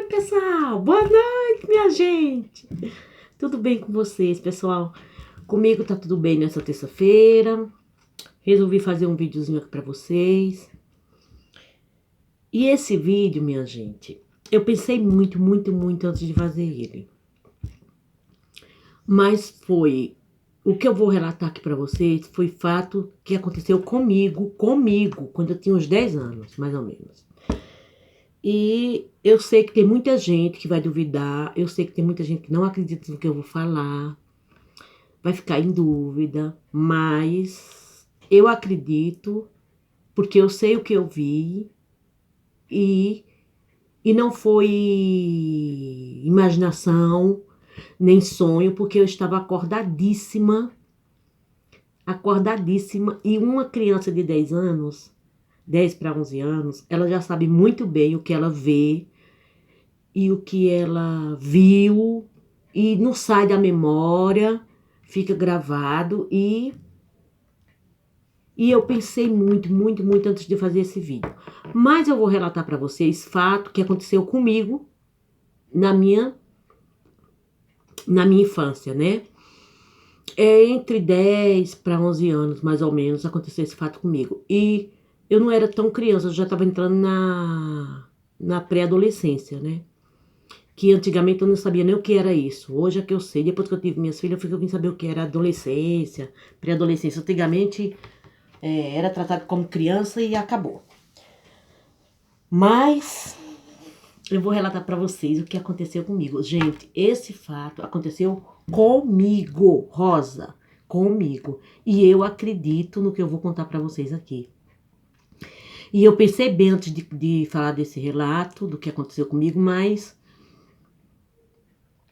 pessoal! Boa noite, minha gente! Tudo bem com vocês, pessoal? Comigo tá tudo bem nessa terça-feira. Resolvi fazer um videozinho aqui pra vocês. E esse vídeo, minha gente, eu pensei muito antes de fazer ele. Mas foi... O que eu vou relatar aqui pra vocês foi fato que aconteceu comigo, quando eu tinha uns 10 anos, mais ou menos. E eu sei que tem muita gente que vai duvidar, eu sei que tem muita gente que não acredita no que eu vou falar, vai ficar em dúvida, mas eu acredito, porque eu sei o que eu vi e não foi imaginação, nem sonho, porque eu estava acordadíssima, e uma criança de 10 anos, 10 para 11 anos, ela já sabe muito bem o que ela vê, e o que ela viu, e não sai da memória, fica gravado, e eu pensei muito antes de fazer esse vídeo. Mas eu vou relatar para vocês fato que aconteceu comigo na minha infância, né? Entre 10 para 11 anos, mais ou menos, aconteceu esse fato comigo. E eu não era tão criança, eu já estava entrando na pré-adolescência, né? Que antigamente eu não sabia nem o que era isso. Hoje é que eu sei. Depois que eu tive minhas filhas, eu vim saber o que era adolescência, pré-adolescência. Antigamente era tratado como criança e acabou. Mas eu vou relatar pra vocês o que aconteceu comigo. Gente, esse fato aconteceu comigo, Rosa, comigo. E eu acredito no que eu vou contar pra vocês aqui. E eu pensei bem antes de falar desse relato, do que aconteceu comigo, mas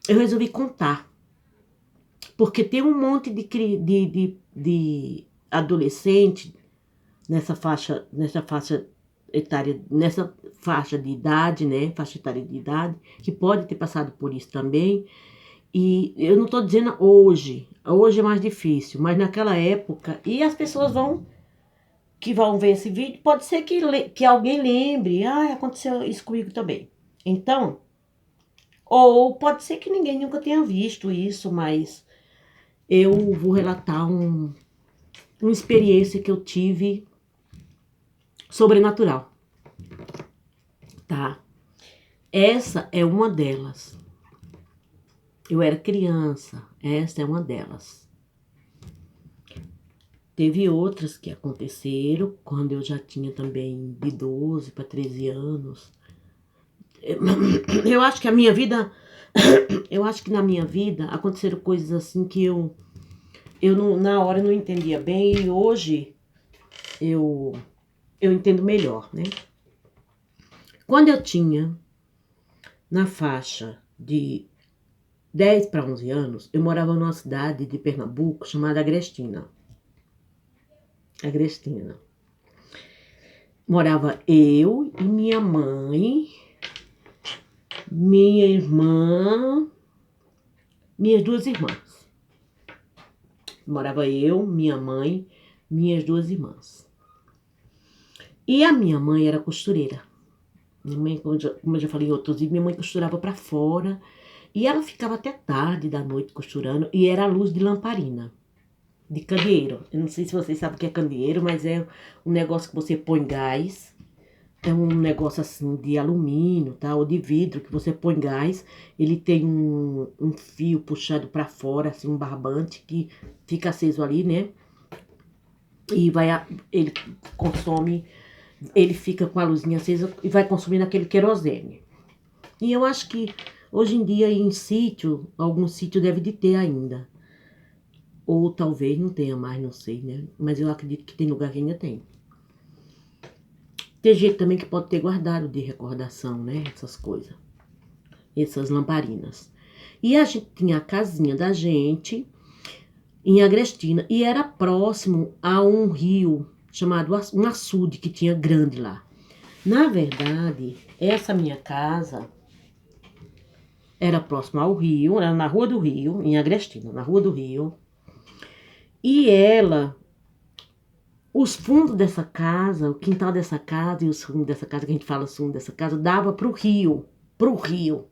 eu resolvi contar, porque tem um monte de adolescente nessa faixa etária, nessa faixa de idade, né, faixa etária de idade, que pode ter passado por isso também. E eu não tô dizendo hoje é mais difícil, mas naquela época, e as pessoas vão ver esse vídeo, pode ser que alguém lembre, aconteceu isso comigo também. Então, ou pode ser que ninguém nunca tenha visto isso, mas eu vou relatar uma experiência que eu tive sobrenatural, tá? Essa é uma delas. Eu era criança, essa é uma delas. Teve outras que aconteceram quando eu já tinha também de 12 para 13 anos. Eu acho que na minha vida aconteceram coisas assim que eu não, na hora não entendia bem, e hoje eu entendo melhor, né? Quando eu tinha na faixa de 10 para 11 anos, eu morava numa cidade de Pernambuco chamada Agrestina. Morava eu e minha mãe, minha irmã, minhas duas irmãs. Morava eu, minha mãe, minhas duas irmãs. E a minha mãe era costureira. Minha mãe, como eu já falei em outros vídeos, minha mãe costurava para fora. E ela ficava até tarde da noite costurando. E era a luz de lamparina, de candeeiro. Eu não sei se vocês sabem o que é candeeiro, mas é um negócio que você põe gás. É um negócio assim de alumínio, tá? Ou de vidro, que você põe gás. Ele tem um fio puxado para fora, assim, um barbante que fica aceso ali, né? E ele consome, ele fica com a luzinha acesa e vai consumindo aquele querosene. E eu acho que hoje em dia em sítio, algum sítio deve de ter ainda. Ou talvez não tenha mais, não sei, né? Mas eu acredito que tem lugar que ainda tem. Tem gente também que pode ter guardado de recordação, né? Essas coisas. Essas lamparinas. E a gente tinha a casinha da gente em Agrestina. E era próximo a um rio chamado um açude que tinha grande lá. Na verdade, essa minha casa era próxima ao rio, era na Rua do Rio, em Agrestina, na Rua do Rio. E os fundos dessa casa, o quintal dessa casa e os fundos dessa casa, que a gente fala os fundos dessa casa, dava pro rio. pro rio.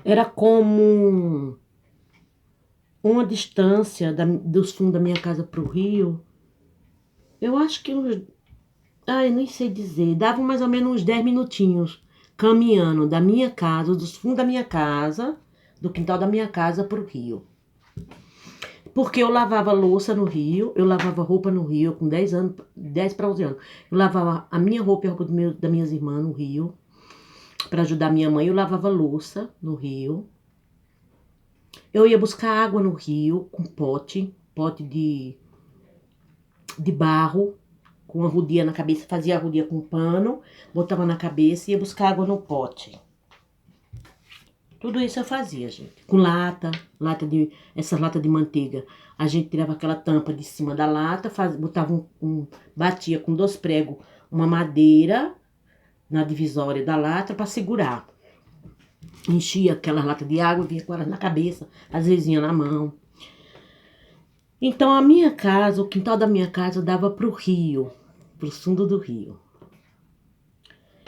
Era como uma distância dos fundos da minha casa pro rio. Eu acho que uns... Ai, nem sei dizer. Dava mais ou menos uns 10 minutinhos caminhando da minha casa, dos fundos da minha casa, do quintal da minha casa pro rio. Porque eu lavava louça no rio, eu lavava roupa no rio com 10 anos, 10 para 11 anos. Eu lavava a minha roupa e a roupa das minhas irmãs no rio. Para ajudar minha mãe, eu lavava louça no rio. Eu ia buscar água no rio com pote de barro, com a rodia na cabeça, fazia a rodia com pano, botava na cabeça e ia buscar água no pote. Tudo isso eu fazia, gente. Com essas latas de manteiga. A gente tirava aquela tampa de cima da lata, botava batia com 2 pregos, uma madeira na divisória da lata para segurar. Enchia aquela lata de água, vinha com ela na cabeça, às vezes vinha na mão. Então a minha casa, o quintal da minha casa dava pro rio, pro fundo do rio.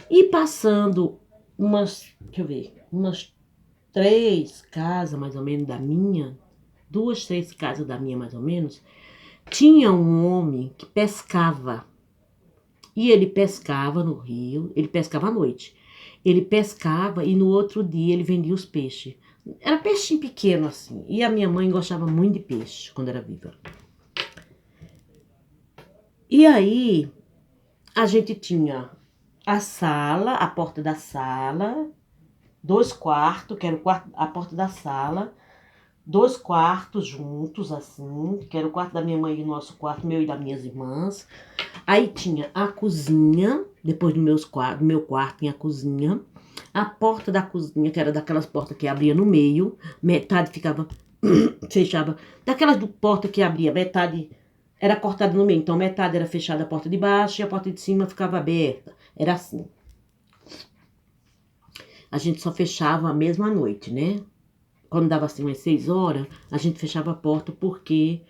E passando umas 3 casas mais ou menos da minha, 2, 3 casas da minha mais ou menos, tinha um homem que pescava. E ele pescava no rio, ele pescava à noite. Ele pescava e no outro dia ele vendia os peixes. Era peixinho pequeno assim. E a minha mãe gostava muito de peixe quando era viva. E aí a gente tinha a sala, a porta da sala, 2 quartos, que era a porta da sala, 2 quartos juntos assim, que era o quarto da minha mãe e o nosso quarto, meu e das minhas irmãs. Aí tinha a cozinha, depois do meu quarto tinha a cozinha. A porta da cozinha, que era daquelas portas que abria no meio, metade ficava fechava. Daquelas portas que abria, metade era cortada no meio. Então metade era fechada a porta de baixo e a porta de cima ficava aberta. Era assim. A gente só fechava a mesma noite, né? Quando dava assim umas 6 horas, a gente fechava a porta porque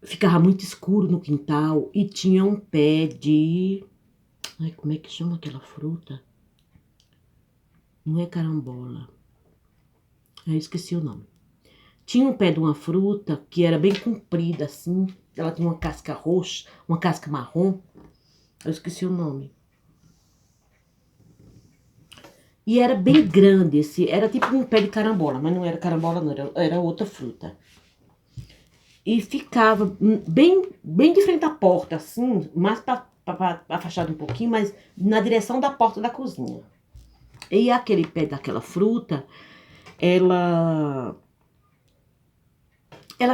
ficava muito escuro no quintal e tinha um pé de... Ai, como é que chama aquela fruta? Não é carambola. Eu esqueci o nome. Tinha um pé de uma fruta que era bem comprida, assim. Ela tinha uma casca roxa, uma casca marrom. Eu esqueci o nome. E era bem grande, era tipo um pé de carambola, mas não era carambola não, era outra fruta. E ficava bem de frente à porta, assim, mais para afastar um pouquinho, mas na direção da porta da cozinha. E aquele pé daquela fruta, ela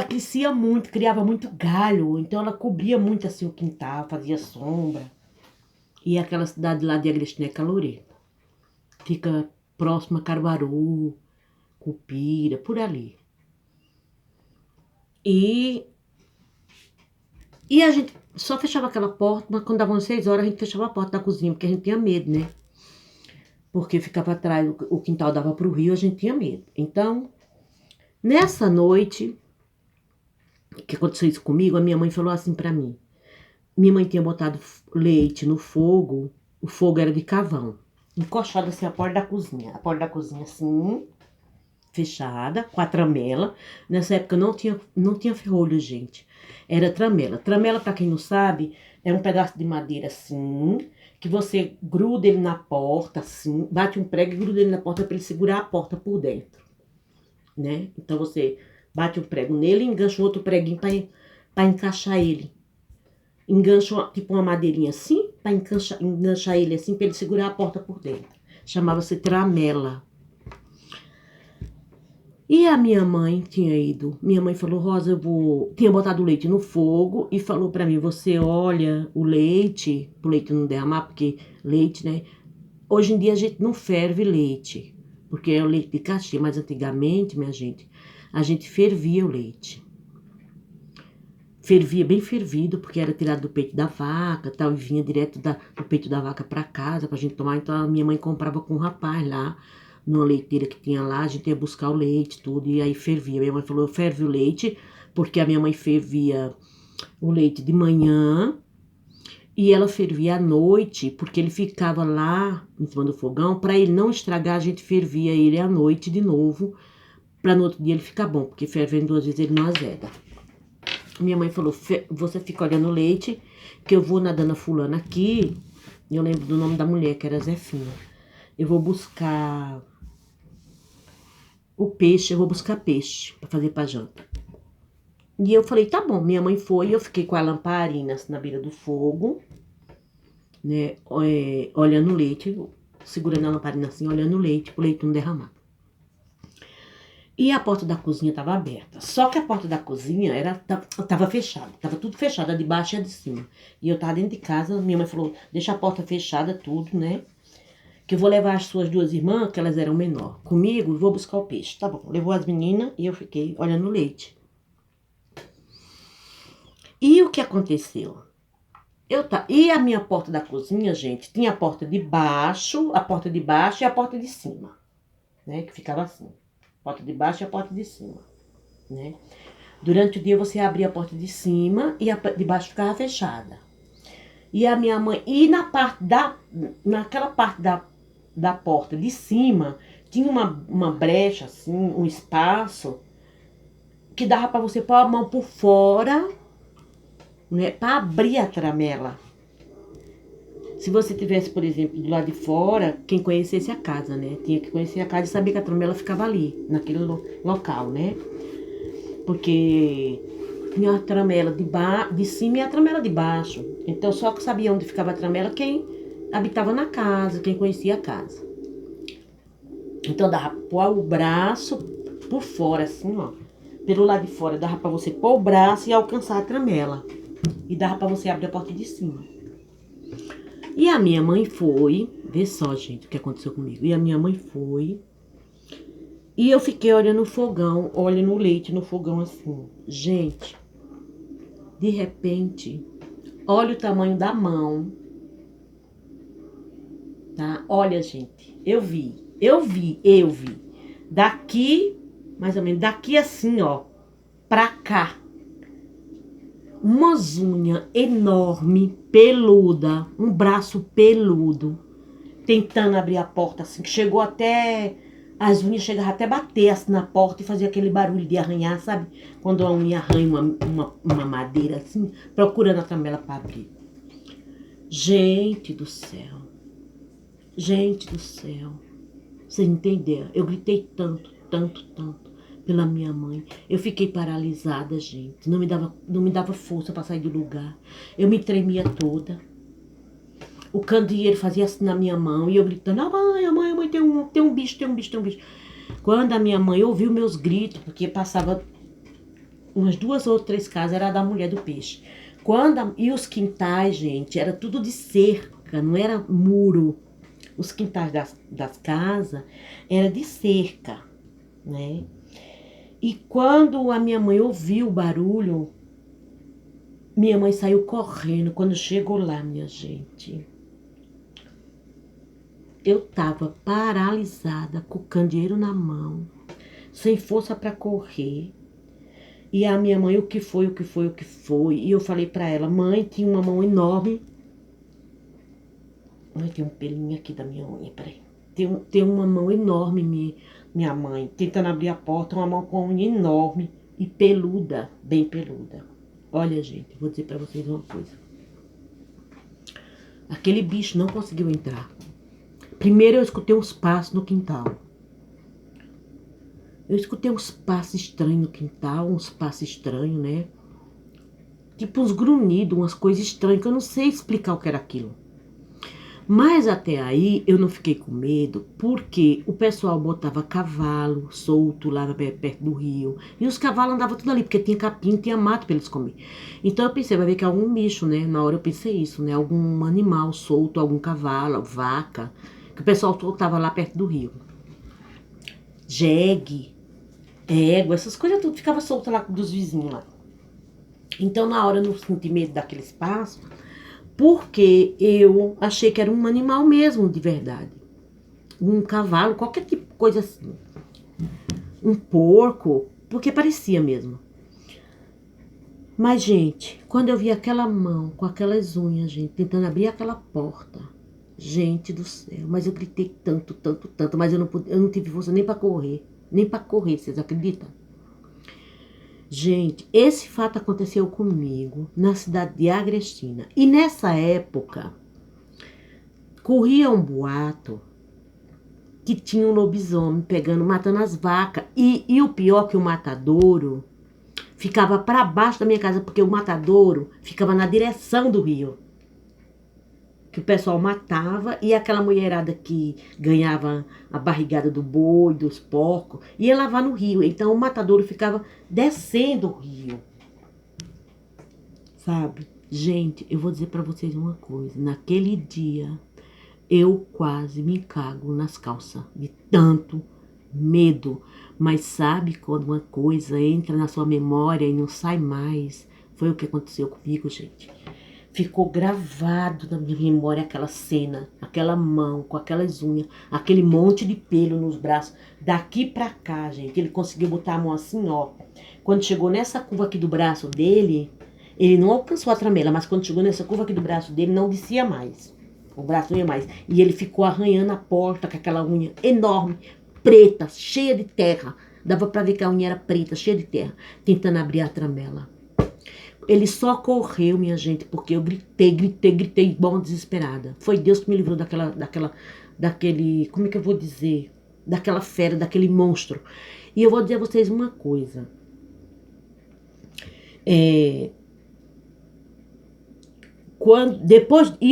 crescia muito, criava muito galho, então ela cobria muito assim o quintal, fazia sombra. E aquela cidade lá de Agreste, né, Caloreta. Fica próxima a Caruaru, Cupira, por ali. E a gente só fechava aquela porta, mas quando davam 6 horas a gente fechava a porta da cozinha, porque a gente tinha medo, né? Porque ficava atrás, o quintal dava pro rio, a gente tinha medo. Então, nessa noite que aconteceu isso comigo, a minha mãe falou assim pra mim. Minha mãe tinha botado leite no fogo, o fogo era de carvão. Encoxada assim a porta da cozinha assim, fechada, com a tramela. Nessa época não tinha ferrolho, gente. Era tramela. Tramela, pra quem não sabe, é um pedaço de madeira assim, que você gruda ele na porta, assim, bate um prego e gruda ele na porta pra ele segurar a porta por dentro, né? Então você bate um prego nele e engancha um outro preguinho pra encaixar ele. Engancha tipo uma madeirinha assim, pra enganchar ele assim, pra ele segurar a porta por dentro. Chamava-se tramela. E a minha mãe minha mãe falou, Rosa, tinha botado o leite no fogo e falou pra mim, você olha o leite, pro leite não derramar, porque leite, né? Hoje em dia a gente não ferve leite, porque é o leite de caixinha, mas antigamente, minha gente, a gente fervia o leite. Fervia bem fervido, porque era tirado do peito da vaca, tal, e vinha direto do peito da vaca pra casa pra gente tomar. Então a minha mãe comprava com um rapaz lá, numa leiteira que tinha lá, a gente ia buscar o leite, tudo, e aí fervia. Minha mãe falou, eu ferve o leite, porque a minha mãe fervia o leite de manhã, E ela fervia à noite, porque ele ficava lá em cima do fogão. Para ele não estragar, a gente fervia ele à noite de novo, para no outro dia ele ficar bom, porque fervendo 2 vezes ele não azeda. Minha mãe falou, você fica olhando o leite, que eu vou na dona fulana aqui. Eu lembro do nome da mulher, que era Zefinha. Eu vou buscar o peixe, eu vou buscar peixe para fazer pra janta. E eu falei, tá bom. Minha mãe foi, eu fiquei com a lamparina na beira do fogo, né, olhando o leite, segurando a lamparina assim, olhando o leite, pro leite não derramar. E a porta da cozinha tava aberta. Só que a porta da cozinha tava fechada. Tava tudo fechado, a de baixo e a de cima. E eu tava dentro de casa, minha mãe falou, deixa a porta fechada, tudo, né? Que eu vou levar as suas 2 irmãs, que elas eram menor, comigo, e vou buscar o peixe. Tá bom, levou as meninas e eu fiquei olhando o leite. E o que aconteceu? E a minha porta da cozinha, gente, tinha a porta de baixo e a porta de cima, né? Que ficava assim. Porta de baixo e a porta de cima, né? Durante o dia você abria a porta de cima e a de baixo ficava fechada. E a minha mãe, naquela parte da porta de cima, tinha uma brecha, assim, um espaço, que dava para você pôr a mão por fora, né? Para abrir a tramela. Se você tivesse, por exemplo, do lado de fora, quem conhecesse a casa, né? Tinha que conhecer a casa e saber que a tramela ficava ali, naquele local, né? Porque tinha a tramela de cima e a tramela de baixo. Então, só que sabia onde ficava a tramela quem habitava na casa, quem conhecia a casa. Então, dava pra pôr o braço por fora, assim, ó. Pelo lado de fora, dava pra você pôr o braço e alcançar a tramela. E dava pra você abrir a porta de cima. E a minha mãe foi, vê só, gente, o que aconteceu comigo. E a minha mãe foi, e eu fiquei olhando o fogão, olhando o leite no fogão assim. Gente, de repente, olha o tamanho da mão, tá? Olha, gente, eu vi. Daqui, mais ou menos, daqui assim, ó, pra cá. Umas unhas enorme, peluda, um braço peludo, tentando abrir a porta assim, que chegou até, as unhas chegavam até bater assim na porta e fazia aquele barulho de arranhar, sabe? Quando a unha arranha uma madeira assim, procurando a tramela para abrir. Gente do céu, vocês entenderam? Eu gritei tanto, pela minha mãe. Eu fiquei paralisada, gente. Não me dava força para sair do lugar. Eu me tremia toda. O candeeiro fazia assim na minha mão e eu gritando: a mãe, tem um bicho. Quando a minha mãe ouviu meus gritos, porque passava umas 2 ou 3 casas, era da mulher do peixe. E os quintais, gente, era tudo de cerca, não era muro. Os quintais das casas era de cerca, né? E quando a minha mãe ouviu o barulho, minha mãe saiu correndo. Quando chegou lá, minha gente, eu tava paralisada, com o candeeiro na mão, sem força para correr. E a minha mãe, o que foi? E eu falei para ela: mãe, tinha uma mão enorme. Ai, tem um pelinho aqui da minha unha, peraí. Tem uma mão enorme, minha mãe, tentando abrir a porta, uma mão com a unha enorme e peluda, bem peluda. Olha, gente, vou dizer pra vocês uma coisa. Aquele bicho não conseguiu entrar. Primeiro eu escutei uns passos no quintal. Eu escutei uns passos estranhos no quintal, uns passos estranhos, né? Tipo uns grunhidos, umas coisas estranhas, que eu não sei explicar o que era aquilo. Mas até aí eu não fiquei com medo, porque o pessoal botava cavalo solto lá perto do rio. E os cavalos andavam tudo ali, porque tinha capim, tinha mato para eles comer. Então eu pensei, vai ver que é algum bicho, né? Na hora eu pensei isso, né? Algum animal solto, algum cavalo, vaca, que o pessoal soltava lá perto do rio. Jegue, égua, essas coisas tudo ficava solta lá dos vizinhos lá. Então na hora eu não senti medo daquele espaço, porque eu achei que era um animal mesmo, de verdade. Um cavalo, qualquer tipo de coisa assim. Um porco, porque parecia mesmo. Mas, gente, quando eu vi aquela mão com aquelas unhas, gente, tentando abrir aquela porta, gente do céu, mas eu gritei tanto, tanto, tanto, mas eu não tive força nem pra correr, vocês acreditam? Gente, esse fato aconteceu comigo na cidade de Agrestina. E nessa época, corria um boato que tinha um lobisomem pegando, matando as vacas. E o pior que o matadouro ficava para baixo da minha casa, porque o matadouro ficava na direção do rio. Que o pessoal matava e aquela mulherada que ganhava a barrigada do boi, dos porcos, ia lavar no rio. Então o matadouro ficava descendo o rio. Sabe? Gente, eu vou dizer para vocês uma coisa. Naquele dia, eu quase me cago nas calças de tanto medo. Mas sabe quando uma coisa entra na sua memória e não sai mais? Foi o que aconteceu comigo, gente. Ficou gravado na minha memória aquela cena, aquela mão com aquelas unhas, aquele monte de pelo nos braços. Daqui pra cá, gente, ele conseguiu botar a mão assim, ó. Quando chegou nessa curva aqui do braço dele, ele não alcançou a tramela, mas quando chegou nessa curva aqui do braço dele, não descia mais. O braço não ia mais. E ele ficou arranhando a porta com aquela unha enorme, preta, cheia de terra. Dava pra ver que a unha era preta, cheia de terra, tentando abrir a tramela. Ele só correu, minha gente, porque eu gritei, igual desesperada. Foi Deus que me livrou daquele, como é que eu vou dizer? Daquela fera, daquele monstro. E eu vou dizer a vocês uma coisa. E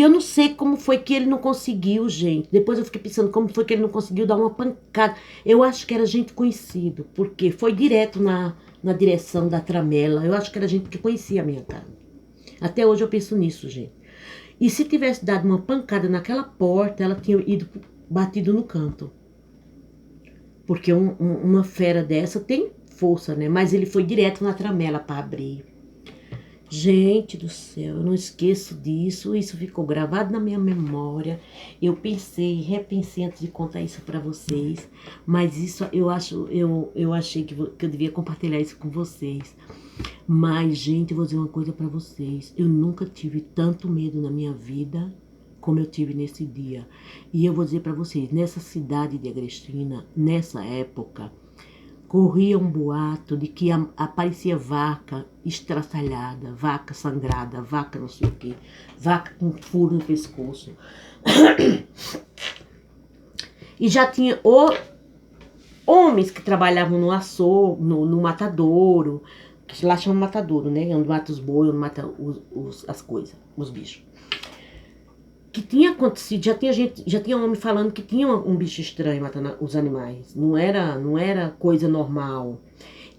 eu não sei como foi que ele não conseguiu, gente. Depois eu fiquei pensando como foi que ele não conseguiu dar uma pancada. Eu acho que era gente conhecido, porque foi direto na direção da tramela. Eu acho que era gente que conhecia a minha casa. Até hoje eu penso nisso, gente. E se tivesse dado uma pancada naquela porta, ela tinha batido no canto. Porque uma fera dessa tem força, né? Mas ele foi direto na tramela para abrir. Gente do céu, eu não esqueço disso, isso ficou gravado na minha memória. Eu repensei antes de contar isso para vocês, mas isso eu achei que eu devia compartilhar isso com vocês. Mas, gente, eu vou dizer uma coisa para vocês, eu nunca tive tanto medo na minha vida como eu tive nesse dia. E eu vou dizer para vocês, nessa cidade de Agrestina, nessa época, corria um boato de que aparecia vaca estraçalhada, vaca sangrada, vaca não sei o que, vaca com furo no pescoço. E já tinha homens que trabalhavam no açougue, no matadouro, que lá chama matadouro, né? Onde mata os boi, onde mata as coisas, os bichos. Que tinha acontecido, já tinha homem falando que tinha um bicho estranho matando os animais. Não era coisa normal.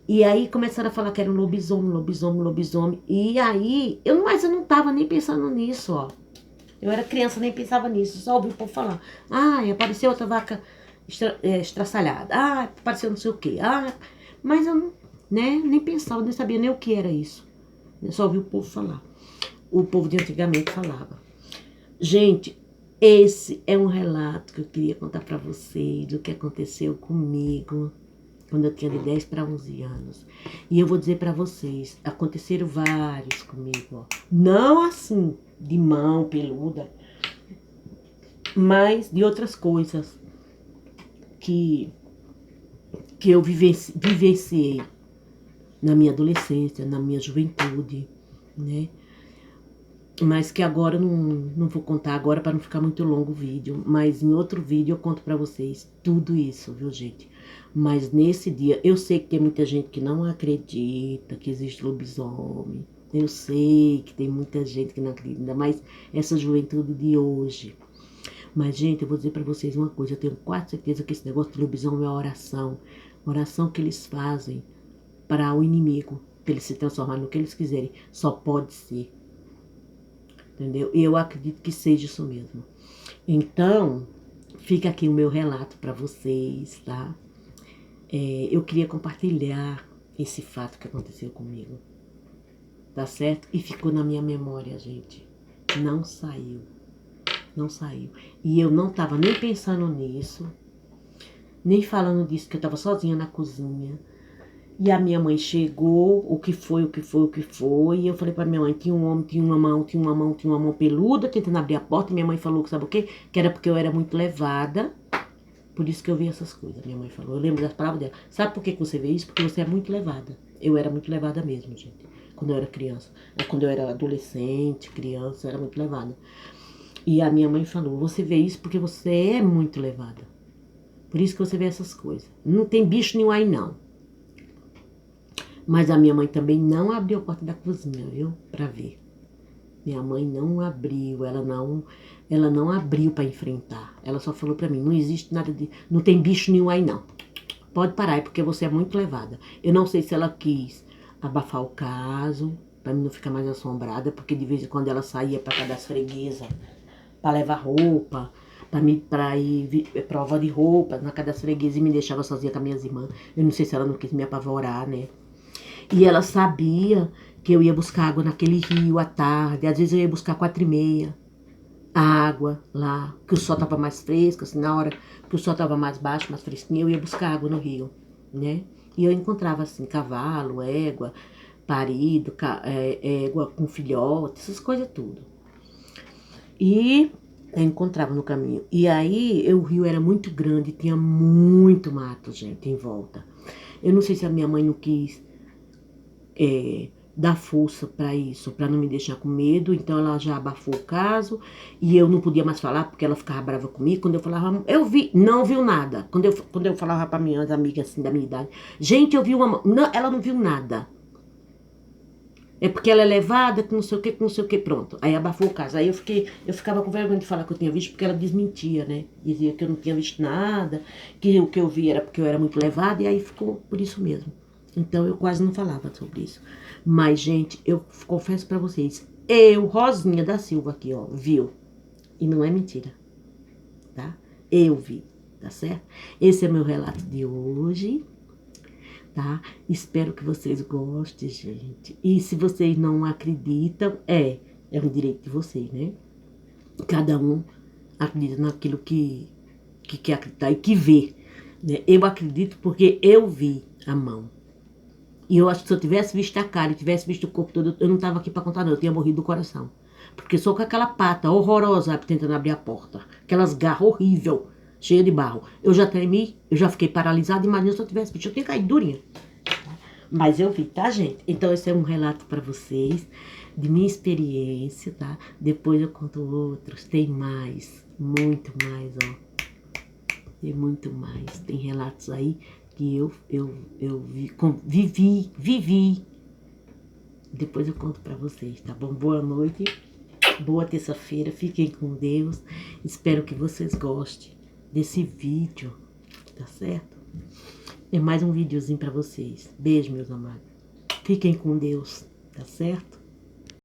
E aí começaram a falar que era um lobisomem. E aí, mas eu não tava nem pensando nisso, ó. Eu era criança, nem pensava nisso, só ouvi o povo falar. Apareceu outra vaca estraçalhada. Apareceu não sei o quê. Mas eu não, né, nem pensava, nem sabia nem o que era isso. Eu só ouvi o povo falar. O povo de antigamente falava. Gente, esse é um relato que eu queria contar para vocês do que aconteceu comigo quando eu tinha de 10 para 11 anos. E eu vou dizer para vocês, aconteceram vários comigo, ó. Não assim, de mão peluda, mas de outras coisas que eu vivenciei na minha adolescência, na minha juventude, né? Mas que agora eu não vou contar agora para não ficar muito longo o vídeo. Mas em outro vídeo eu conto para vocês tudo isso, viu, gente? Mas nesse dia, eu sei que tem muita gente que não acredita que existe lobisomem. Eu sei que tem muita gente que não acredita, ainda mais essa juventude de hoje. Mas, gente, eu vou dizer para vocês uma coisa. Eu tenho quase certeza que esse negócio de lobisomem é uma oração. Oração que eles fazem para o inimigo, para ele se transformar no que eles quiserem. Só pode ser. Entendeu? E eu acredito que seja isso mesmo. Então, fica aqui o meu relato para vocês, tá? Eu queria compartilhar esse fato que aconteceu comigo. Tá certo? E ficou na minha memória, gente. Não saiu. Não saiu. E eu não tava nem pensando nisso, nem falando disso, que eu tava sozinha na cozinha. E a minha mãe chegou, o que foi. E eu falei pra minha mãe, tinha um homem, tinha uma mão peluda, tentando abrir a porta. E minha mãe falou que sabe o quê? Que era porque eu era muito levada. Por isso que eu vi essas coisas, minha mãe falou. Eu lembro das palavras dela. Sabe por que você vê isso? Porque você é muito levada. Eu era muito levada mesmo, gente. Quando eu era criança. Quando eu era adolescente, criança, eu era muito levada. E a minha mãe falou, você vê isso porque você é muito levada. Por isso que você vê essas coisas. Não tem bicho nenhum aí, não. Mas a minha mãe também não abriu a porta da cozinha, viu? Pra ver. Minha mãe não abriu, ela não abriu pra enfrentar. Ela só falou pra mim, não existe nada de... Não tem bicho nenhum aí, não. Pode parar, é porque você é muito levada. Eu não sei se ela quis abafar o caso, pra mim não ficar mais assombrada, porque de vez em quando ela saía pra casa das freguesas, pra levar roupa, pra ir prova de roupa na casa das freguesas e me deixava sozinha com as minhas irmãs. Eu não sei se ela não quis me apavorar, né? E ela sabia que eu ia buscar água naquele rio à tarde. Às vezes eu ia buscar 4h30. A água lá, que o sol tava mais fresco, assim, na hora que o sol tava mais baixo, mais fresquinho, eu ia buscar água no rio, né? E eu encontrava, assim, cavalo, égua, parido, égua com filhote, essas coisas tudo. E eu encontrava no caminho. E aí, o rio era muito grande, tinha muito mato, gente, em volta. Eu não sei se a minha mãe não quis dar força pra isso, pra não me deixar com medo, então ela já abafou o caso, e eu não podia mais falar, porque ela ficava brava comigo, quando eu falava, eu vi, não viu nada, quando eu falava pra minhas amigas, assim, da minha idade, gente, eu vi uma mão, não, ela não viu nada, é porque ela é levada, que não sei o que, pronto, aí abafou o caso, aí eu ficava com vergonha de falar que eu tinha visto, porque ela desmentia, né, dizia que eu não tinha visto nada, que o que eu vi era porque eu era muito levada, e aí ficou por isso mesmo. Então eu quase não falava sobre isso. Mas, gente, eu confesso pra vocês, eu, Rosinha da Silva aqui, ó, viu? E não é mentira, tá? Eu vi, tá certo? Esse é meu relato de hoje, tá? Espero que vocês gostem, gente. E se vocês não acreditam, é um direito de vocês, né? Cada um acredita naquilo que quer acreditar e que vê, né? Eu acredito porque eu vi a mão. E eu acho que se eu tivesse visto a cara e tivesse visto o corpo todo, eu não tava aqui pra contar não, eu tinha morrido do coração. Porque só com aquela pata horrorosa tentando abrir a porta, aquelas garras horrível, cheia de barro. Eu já tremi, eu já fiquei paralisada, imagina se eu tivesse visto, eu tinha caído durinha. Mas eu vi, tá, gente? Então esse é um relato pra vocês, de minha experiência, tá? Depois eu conto outros, tem mais, muito mais, ó. Tem muito mais, tem relatos aí que eu vivi. Depois eu conto pra vocês, tá bom? Boa noite, boa terça-feira, fiquem com Deus. Espero que vocês gostem desse vídeo, tá certo? É mais um videozinho pra vocês. Beijo, meus amados. Fiquem com Deus, tá certo?